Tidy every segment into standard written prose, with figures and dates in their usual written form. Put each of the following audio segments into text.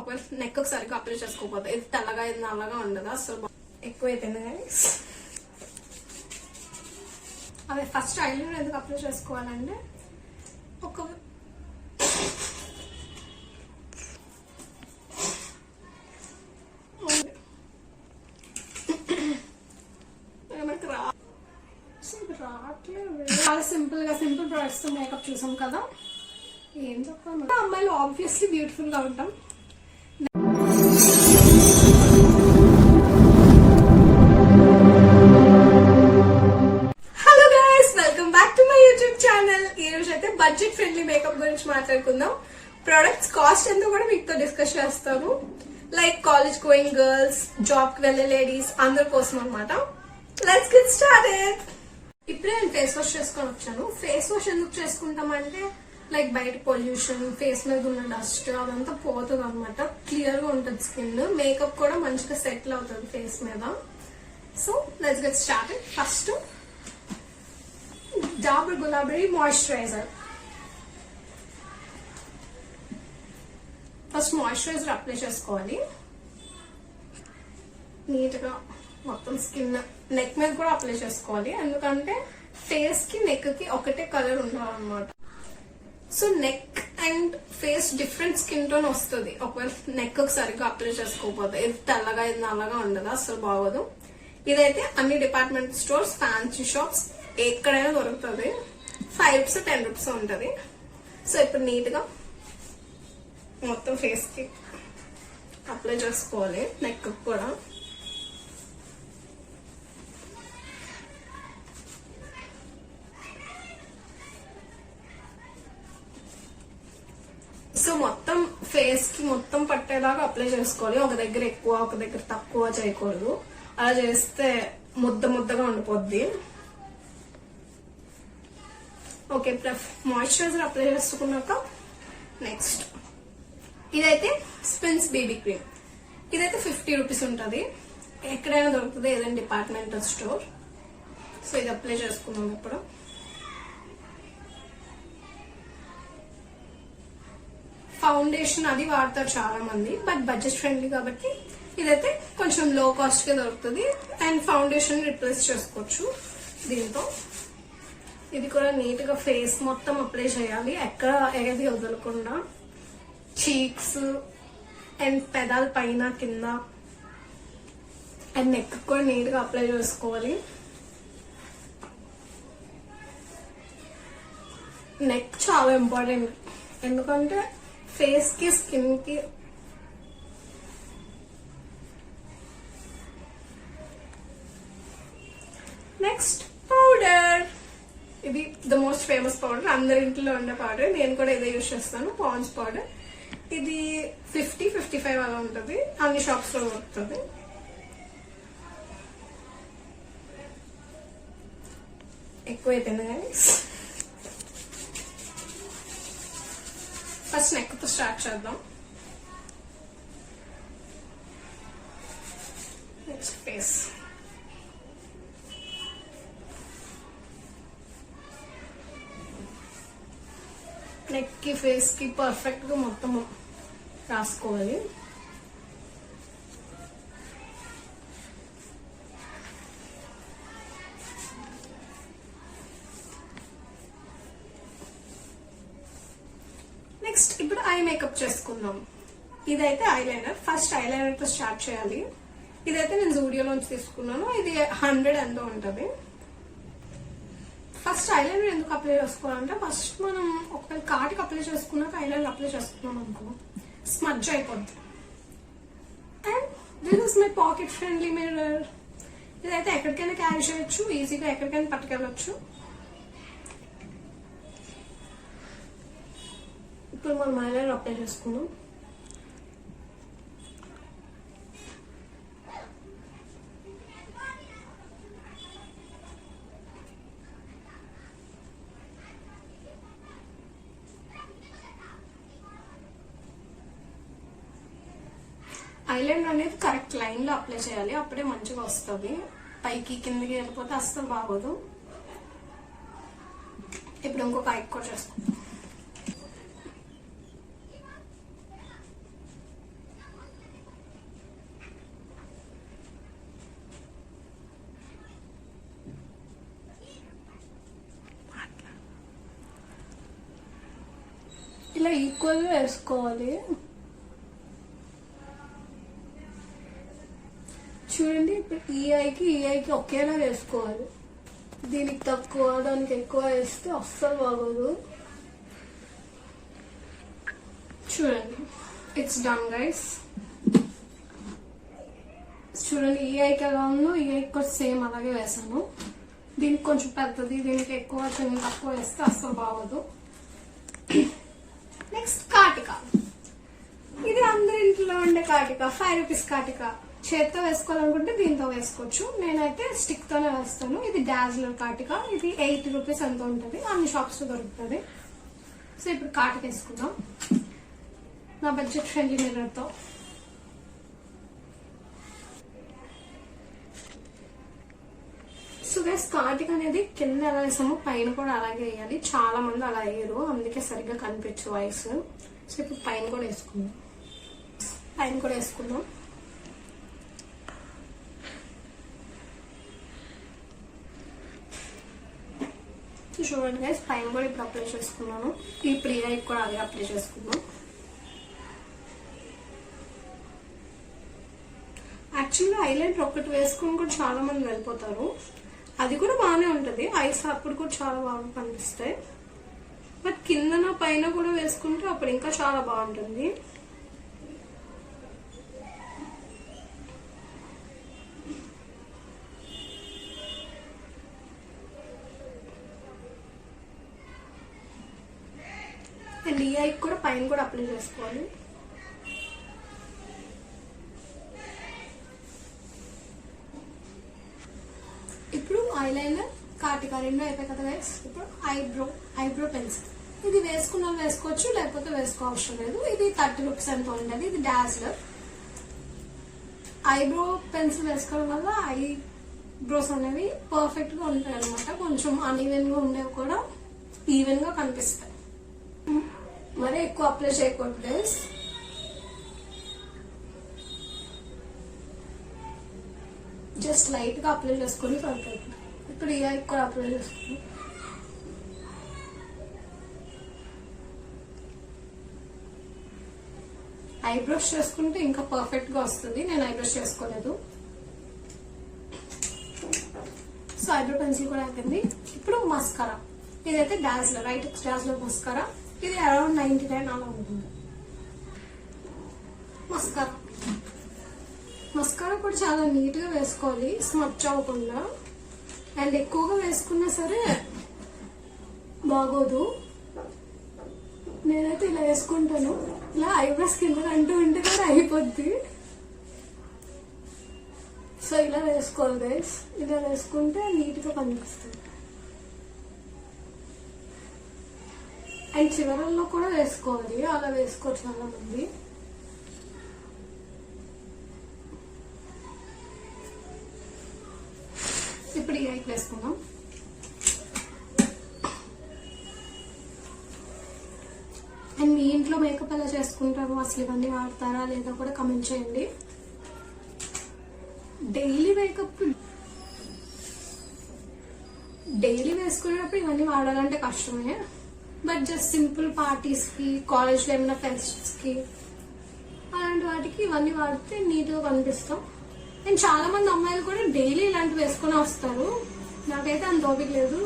ఒకవేళ నెక్ సరిగ్గా అప్లై చేసుకోకపోతే ఇది తెల్లగా ఇది నల్లగా ఉండదు అసలు ఎక్కువ అయిపోయింది. కానీ అదే ఫస్ట్ ఐలైనర్ ఎందుకు అప్లై చేసుకోవాలంటే ఒక చాలా సింపుల్ ప్రొడక్ట్స్ తో మేకప్ చూసాం కదా. ఏం చెప్పాలి, అమ్మాయిలు ఆబ్వియస్లీ బ్యూటిఫుల్ గా ఉంటాం. Hello guys, welcome back to my YouTube channel. ఈ రోజు అయితే బడ్జెట్ ఫ్రెండ్లీ మేకప్ గురించి మాట్లాడుకుందాం. ప్రొడక్ట్స్ కాస్ట్ ఎంతో కూడా మీతో డిస్కస్ చేస్తాను. Like college going girls, job కి వెళ్లే లేడీస్ అందరి కోసం అనమాట. Let's get started. ఇప్పుడే నేను ఫేస్ వాష్ చేసుకొని వచ్చాను. ఫేస్ వాష్ ఎందుకు చేసుకుంటామంటే లైక్ బయట పొల్యూషన్, ఫేస్ మీద ఉన్న డస్ట్ అదంతా పోతుంది అనమాట. క్లియర్ గా ఉంటుంది స్కిన్, మేకప్ కూడా మంచిగా సెటిల్ అవుతుంది ఫేస్ మీద. So let's get started. First Dabur Gulabari moisturiser. First moisturiser apply చేసుకోవాలి నీట్ గా మొత్తం స్కిన్, నెక్ మీద కూడా అప్లై చేసుకోవాలి. ఎందుకంటే ఫేస్ కి నెక్ కి ఒకటే కలర్ ఉండాలన్నమాట. So neck and face different skin tone వస్తుంది ఒకవేళ నెక్ సరిగ్గా అప్లై చేసుకోకపోతే. ఇది తెల్లగా ఇది నల్లగా ఉండదు అసలు బాగోదు. ఇదైతే అన్ని డిపార్ట్మెంట్ స్టోర్స్, ఫ్యాన్సీ షాప్స్ ఎక్కడైనా దొరుకుతుంది. 5 రూపీస్ 10 రూపీస్ ఉంటుంది. సో ఇప్పుడు నీట్ గా మొత్తం ఫేస్ కి అప్లై చేసుకోవాలి, నెక్ కూడా. సో మొత్తం ఫేస్ కి మొత్తం పట్టేలాగా అప్లై చేసుకోవాలి. ఒక దగ్గర ఎక్కువ ఒక దగ్గర తక్కువ చేయకూడదు. అలా చేస్తే ముద్దగా ఉండిపోద్ది. ఓకే, మాయిశ్చరైజర్ అప్లై చేసుకున్నాక నెక్స్ట్ ఇదైతే స్పిన్స్ బేబీ క్రీమ్. ఇదైతే 50 రూపీస్ ఉంటుంది. ఎక్కడైనా దొరుకుతుంది, ఏదైనా డిపార్ట్మెంటల్ స్టోర్. సో ఇది అప్లై చేసుకున్నాం ఇప్పుడు. ఫౌండేషన్ అది వాడతారు చాలా మంది, బట్ బడ్జెట్ ఫ్రెండ్లీ కాబట్టి ఇదైతే కొంచెం లో కాస్ట్ గా దొరుకుతుంది. అండ్ ఫౌండేషన్ రిప్లేస్ చేసుకోవచ్చు దీంతో. ఇది కూడా నీట్ గా ఫేస్ మొత్తం అప్లై చేయాలి, ఎక్కడ ఏది వదలకుండా. చీక్స్ అండ్ పెదాల పైన కింద అండ్ నెక్ కూడా నీట్ గా అప్లై చేసుకోవాలి. నెక్ చాలా ఇంపార్టెంట్, ఎందుకంటే ఫేస్ కి స్కిన్ కి. Next powder. ఇది ద మోస్ట్ ఫేమస్ పౌడర్, అందరి ఇంట్లో ఉండే పౌడర్. నేను కూడా ఇదే యూజ్ చేస్తాను, పాండ్స్ పౌడర్. ఇది 50-55 అలా ఉంటుంది, అన్ని షాప్స్ లో దొరుకుతుంది. ఎక్కువైపోయింది కానీ ఫస్ట్ నెక్ తో స్టార్ట్ చేద్దాం. Next face. నెక్ కి ఫేస్ కి పర్ఫెక్ట్ గా మొత్తం రాసుకోవాలి. నెక్స్ట్ ఇప్పుడు ఐ మేకప్ చేసుకుందాం. ఇదైతే ఐలైనర్. ఫస్ట్ ఐలైనర్ తో స్టార్ట్ చేయాలి. ఇదైతే నేను జూడియోలోంచి తీసుకున్నాను. ఇది 100 ఎంతో ఉంటది. ఫస్ట్ ఐలైనర్ ఎందుకు అప్లై చేసుకోవాలంటే ఫస్ట్ మనం ఒకవేళ కాటికి అప్లై చేసుకున్నాక ఐలైనర్ అప్లై చేసుకున్నాం అనుకో స్మడ్జ్ అయిపోద్ది. And this is my pocket friendly mirror. ఇదైతే ఎక్కడికైనా క్యారీ చేయొచ్చు, ఈజీగా ఎక్కడికైనా పట్టుకెళ్ళొచ్చు. ఇప్పుడు మనం ఐలైనర్ అప్లై చేసుకుందాం. ఐలైనర్ అనేది కరెక్ట్ లైన్ లో అప్లై చేయాలి, అప్పుడే మంచిగా వస్తుంది. పైకి కిందకి వెళ్ళిపోతే అస్సలు బాగోదు. ఇప్పుడు ఇంకొక ఐ కూడా చేసుకుంటాం. ఇట్లా ఈక్వల్ గా వేసుకోవాలి. చూడండి, ఇప్పుడు ఈ ఐకి ఒకేలా వేసుకోవాలి. దీనికి తక్కువ దానికి ఎక్కువ వేస్తే అస్సలు బాగోదు. చూడండి, ఇట్స్ డన్ గైస్. చూడండి, ఈ ఐకి ఎలా ఉందో ఈ ఐకి కూడా సేమ్ అలాగే వేసాను. దీనికి కొంచెం పెద్దది, దీనికి ఎక్కువ చిన్న తక్కువ వేస్తే అస్సలు బాగోదు. నెక్స్ట్ కాటిక. ఇది అందరి ఇంట్లో ఉండే కాటిక, 5 రూపీస్ కాటిక. చేత్తో వేసుకోవాలనుకుంటే దీంతో వేసుకోవచ్చు. నేనైతే స్టిక్ తోనే వేస్తాను. ఇది డాజ్లర్ కాటిక. ఇది 8 రూపీస్ ఎంత ఉంటుంది, అన్ని షాప్స్ లో దొరుకుతుంది. సో ఇప్పుడు కాటిక వేసుకుందాం నా బడ్జెట్ ఫ్రెండ్లీ మిర్రర్ తో. సో గైస్, కాటిక అనేది కింద ఎలా వేసామో పైన కూడా అలాగే వేయాలి. చాలా మంది అలా వేయరు, అందుకే సరిగ్గా కనిపించు వాయిస్. సో ఇప్పుడు పైన కూడా వేసుకుందాం. చూడండి గైస్, పైన కూడా ఇప్పుడు అప్లై చేసుకున్నాను. ఇప్పుడు ఈ ఐకి కూడా అదే అప్లై చేసుకుందాం. యాక్చువల్గా ఐలైనర్ ఒకటి వేసుకుని కూడా చాలా మంది వెళ్ళిపోతారు. అది కూడా బాగానే ఉంటది, ఐస్ అప్పుడు కూడా చాలా బాగా కనిపిస్తాయి. బట్ కిందన పైన కూడా వేసుకుంటే అప్పుడు ఇంకా చాలా బాగుంటుంది. అండ్ ఈ ఐకి కూడా పైన కూడా అప్లై చేసుకోవాలి. ఇప్పుడు ఐలైనర్, కాటిక రెండు అయిపోయి కదా గైస్. ఇప్పుడు ఐబ్రో పెన్సిల్. ఇది వేసుకున్నా వేసుకోవచ్చు, లేకపోతే వేసుకోవసరం లేదు. ఇది 30 రూపీస్ ఎంత ఉంటుంది. ఇది డాజ్లర్. ఐబ్రో పెన్సిల్ వేసుకోవడం వల్ల ఐబ్రోస్ అనేవి పర్ఫెక్ట్ గా ఉంటాయి అనమాట. కొంచెం అన్ఈవెన్ గా ఉండేవి కూడా ఈవెన్ గా కనిపిస్తాయి. మరీ ఎక్కువ అప్లై చేయకూడదు గైస్. జస్ట్ లైట్ గా అప్లై చేసుకుని సరిపోతుంది. ఇప్పుడు ఈ ఐకి కూడా అప్లై చేసుకుని ఐబ్రోస్ చేసుకుంటే ఇంకా పర్ఫెక్ట్ గా వస్తుంది. నేను ఐబ్రోస్ చేసుకోలేదు. సో ఐబ్రో పెన్సిల్ కూడా అయిపోయింది. ఇప్పుడు మస్కారా. ఇదైతే డాజ్లర్, ఐటెక్స్ డాజ్లర్ మస్కారా. ఇది అరౌండ్ 99 అలా ఉంటుంది. మస్కారా కూడా చాలా నీట్ గా వేసుకోవాలి, స్మచ్ అవ్వకుండా. అండ్ ఎక్కువగా వేసుకున్నా సరే బాగోదు. నేనైతే ఇలా వేసుకుంటాను. ఇలా ఐబ్రోస్ కింద అంటూ ఉంటే కూడా అయిపోద్ది. సో ఇలా వేసుకోవాలి గైస్. ఇలా వేసుకుంటే నీట్ గా కనిపిస్తుంది. అండ్ చివరల్లో కూడా వేసుకోవాలి, అలా వేసుకోవచ్చు చాలా మంది. ఇప్పుడు ఈ ఐకి వేసుకుందాం. అండ్ మీ ఇంట్లో మేకప్ ఎలా చేసుకుంటారు, అసలు ఇవన్నీ వాడతారా లేదా కూడా కమెంట్ చేయండి. డైలీ వేసుకునేటప్పుడు ఇవన్నీ వాడాలంటే కష్టమే. బట్ జస్ట్ సింపుల్ పార్టీస్ కి, కాలేజ్ లో ఏమైనా ఫెస్ట్స్ కి, అలాంటి వాటికి ఇవన్నీ వాడితే నీట్ గా కనిపిస్తాం. అండ్ చాలా మంది అమ్మాయిలు కూడా డైలీ ఇలాంటివి వేసుకుని వస్తారు. నాకైతే అంత ఓపిక లేదు.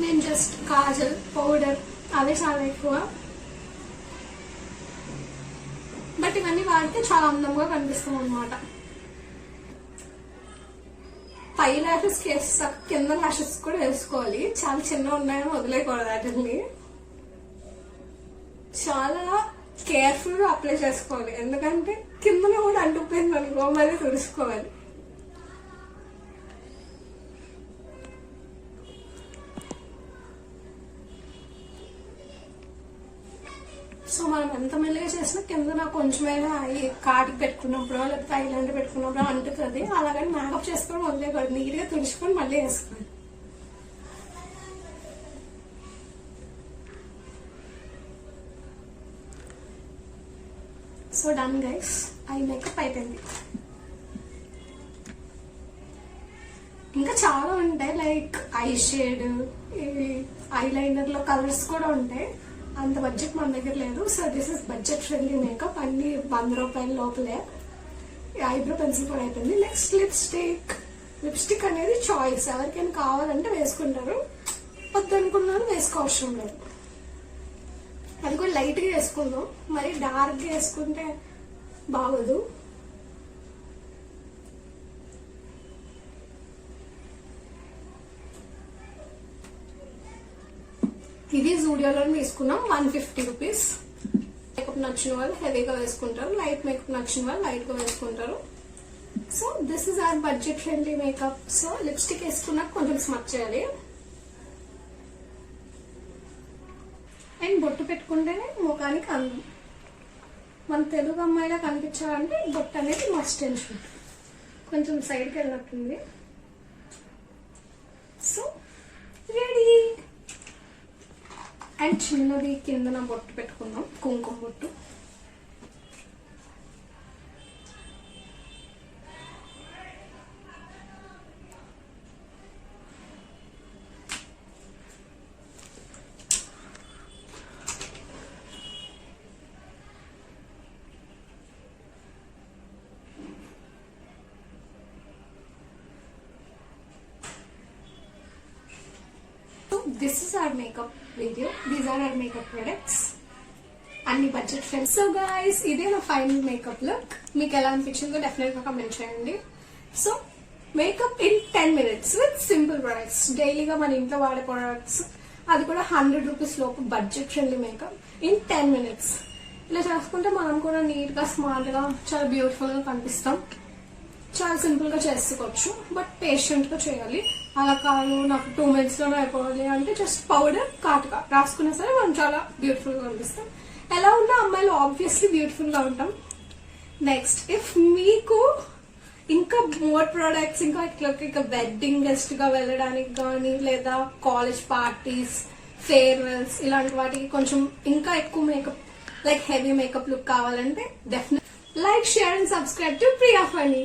నేను జస్ట్ కాజల్, పౌడర్ అవే చాలా ఎక్కువ. బట్ ఇవన్నీ వాడితే చాలా అందంగా కనిపిస్తాం అనమాట. పై ల్యాషెస్ వేస్తాక కింద ల్యాషెస్ కూడా వేసుకోవాలి. చాలా చిన్న ఉన్నాయని వదిలేయకూడదు. వాటిని చాలా కేర్ఫుల్ గా అప్లై చేసుకోవాలి, ఎందుకంటే కిందలో కూడా అంటుకుపోయింది అనుకో మళ్ళీ తుడుచుకోవాలి. సో మనం ఎంత మెల్లిగా చేసినా కింద నాకు కొంచెమైనా కాటికి పెట్టుకున్నప్పుడు లేకపోతే ఐలాండ్ పెట్టుకున్నప్పుడు అంటుతుంది. అలాగని మేకప్ చేసుకోవడం వదిలేకూడదు, నీట్ గా తుడుచుకొని మళ్ళీ వేసుకోవాలి. So done guys, eye makeup అయిపోయింది. ఇంకా చాలా ఉంటాయి, లైక్ ఐ షేడ్, ఐలైనర్ లో కలర్స్ కూడా ఉంటాయి. అంత బడ్జెట్ మన దగ్గర లేదు. So this is budget friendly makeup, అన్ని 100 రూపాయల లోపలే. ఐబ్రో పెన్సిల్ కూడా అయిపోయింది. నెక్స్ట్ లిప్స్టిక్ అనేది చాయిస్, ఎవరికైనా కావాలంటే వేసుకుంటారు, వద్దనుకున్నాను వేసుకోవసరం లేదు. అది కూడా లైట్ గా వేసుకుందాం, మరి డార్క్ గా వేసుకుంటే బాగోదు. ఇది జూడియోలో తీసుకున్నాం, 150 రూపీస్. మేకప్ నచ్చిన వాళ్ళు హెవీగా వేసుకుంటారు, లైట్ మేకప్ నచ్చిన వాళ్ళు లైట్ గా వేసుకుంటారు. So this is our budget friendly makeup. So lipstick వేసుకున్నాక కొంచెం స్మచ్ చేయాలి. అండ్ బొట్టు పెట్టుకుంటేనే ముఖానికి అందం. మన తెలుగు అమ్మాయిలా కనిపించాలంటే బొట్టు అనేది మస్ట్ అండ్ షుడ్. కొంచెం సైడ్కి వెళ్ళినట్టుంది. So ready. అండ్ చిన్నది కిందన బొట్టు పెట్టుకుందాం, కుంకుమ బొట్టు. This is our makeup video. These are our makeup products. అన్ని బడ్జెట్ ఫ్రెండ్స్. సో గైస్, ఇదే నా ఫైనల్ మేకప్ లుక్. మీకు ఎలా అనిపించిందో డెఫినెట్ గా కమెంట్ చేయండి. So makeup in 10 minutes with simple products, డైలీగా మన ఇంట్లో వాడే ప్రొడక్ట్స్, అది కూడా 100 రూపీస్ లోపు budget friendly makeup in 10 minutes. ఇలా చేసుకుంటే మనం కూడా నీట్ గా స్మార్ట్ గా చాలా బ్యూటిఫుల్ గా కనిపిస్తాం. చాలా సింపుల్ గా చేసుకోవచ్చు, బట్ పేషెంట్ గా చేయాలి. అలా కాదు నాకు 2 minutes లోనే అయిపోవాలి అంటే జస్ట్ పౌడర్ కాటుగా రాసుకున్నా సరే మనం చాలా బ్యూటిఫుల్ గా కనిపిస్తాం. ఎలా ఉన్నా అమ్మాయిలు ఆబ్వియస్లీ బ్యూటిఫుల్ గా ఉంటాం. నెక్స్ట్, ఇఫ్ మీకు ఇంకా మోర్ ప్రొడక్ట్స్, ఇంకా వెడ్డింగ్ గెస్ట్ గా వెళ్ళడానికి కానీ, లేదా కాలేజ్ పార్టీస్, ఫేర్వెల్స్, ఇలాంటి వాటికి కొంచెం ఇంకా ఎక్కువ makeup, like heavy makeup look కావాలంటే definite like, share and subscribe to Priya funny.